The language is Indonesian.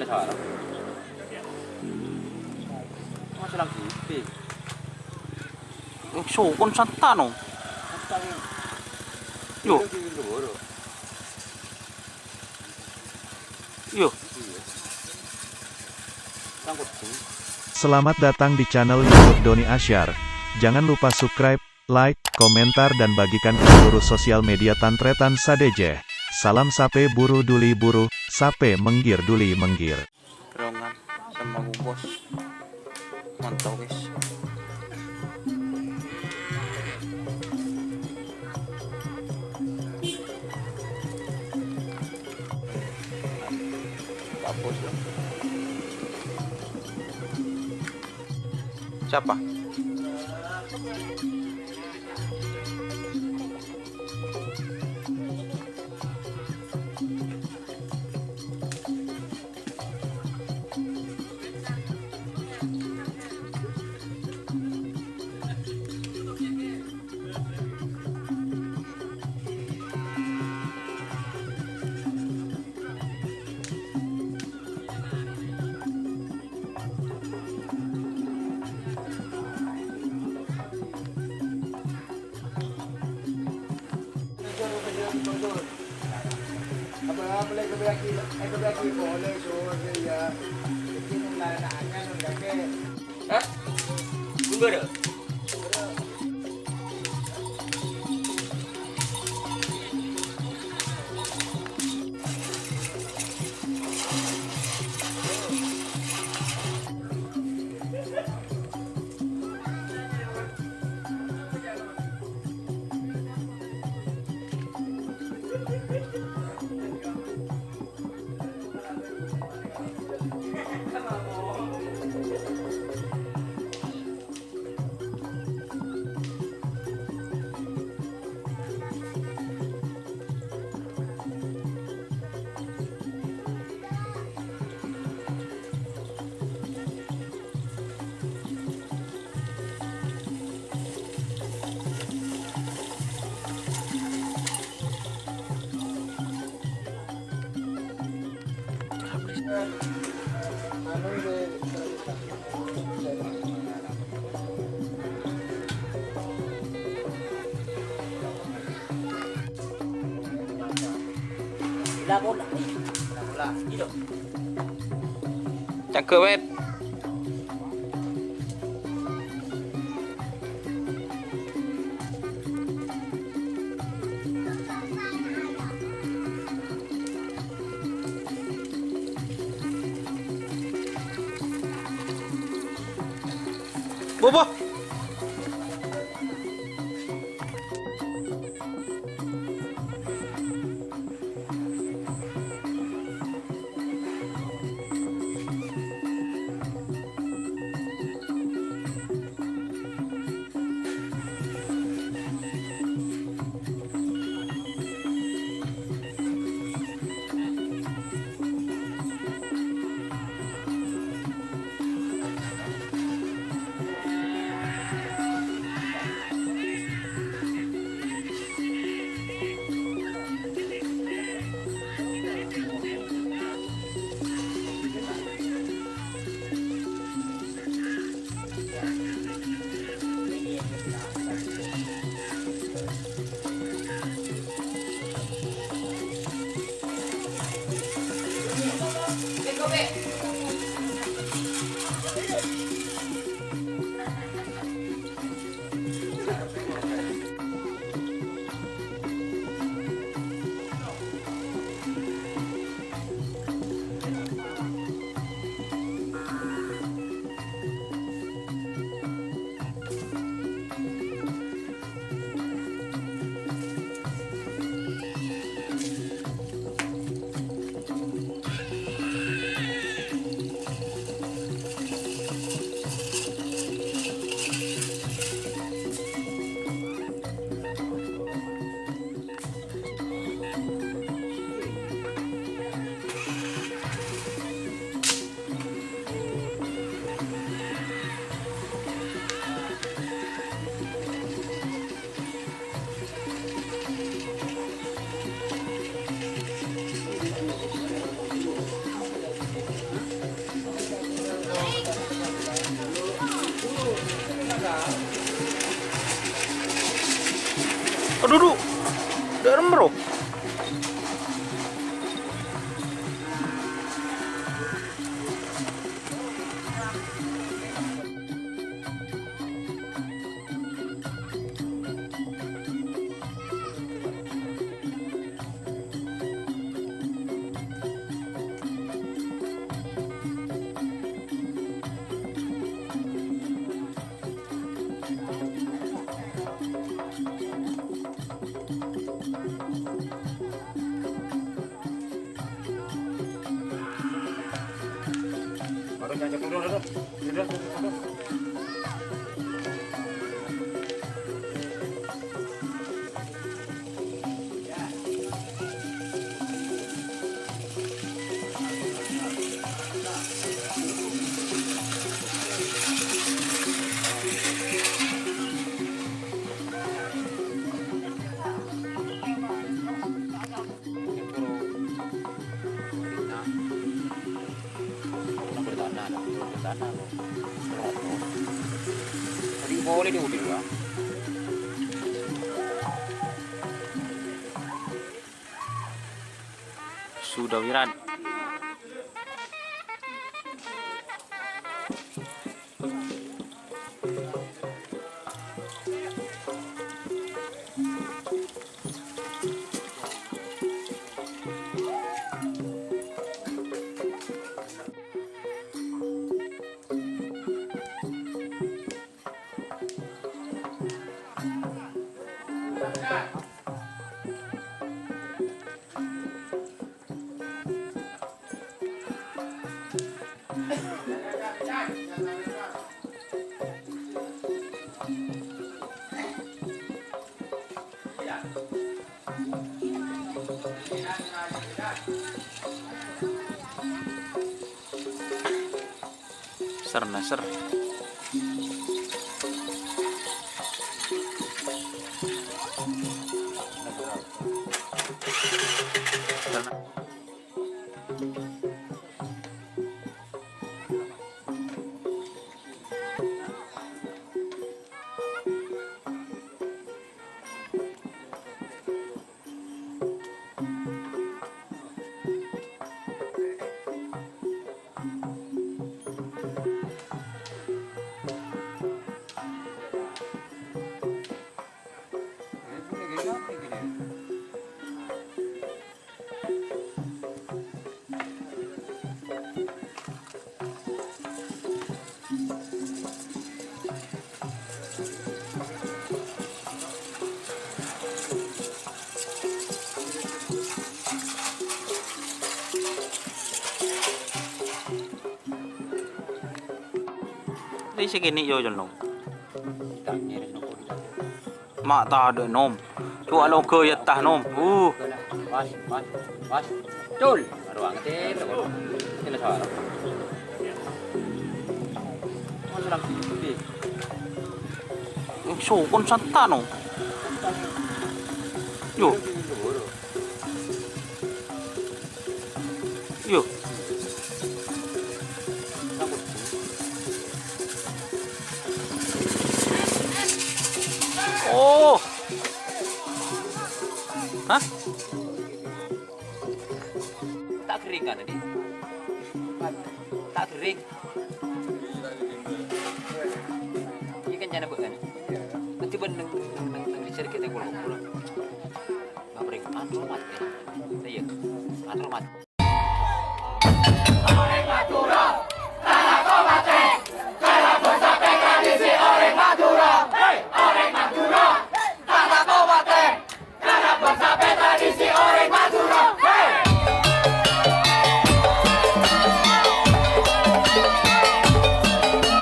sekarang. Masih lagi gede. Sukun santano. Yo. Yo. Selamat datang di channel YouTube Doni Asyar. Jangan lupa subscribe, like, komentar dan bagikan ke seluruh sosial media Tantretan Sadejeh. Salam sape buru duli buru, sape menggir duli menggir. Kerongan sama bos. Mantap guys. Kapus ya. Siapa? Hah? Enggak ada. Cakep banget. Bobo. Aduh, duh. Dalam bro. Tadi boleh di mobil gua. Sudah Wiran. Ser naser. Đi sẽ kini vô cho nó. Mak ta ada nom. Tu alo ke ya tah nom. Mas. Cul. Ruang itu. Ini salah. Mas orang di. So kon santa no. Yo. Yo. Oh. Hah? Tak kering kan tadi? Tak kering. Ini kan jangan buat kan? Nanti beneng dicari kita pulang. Nggak beri, antromat ya. Iya, antromat.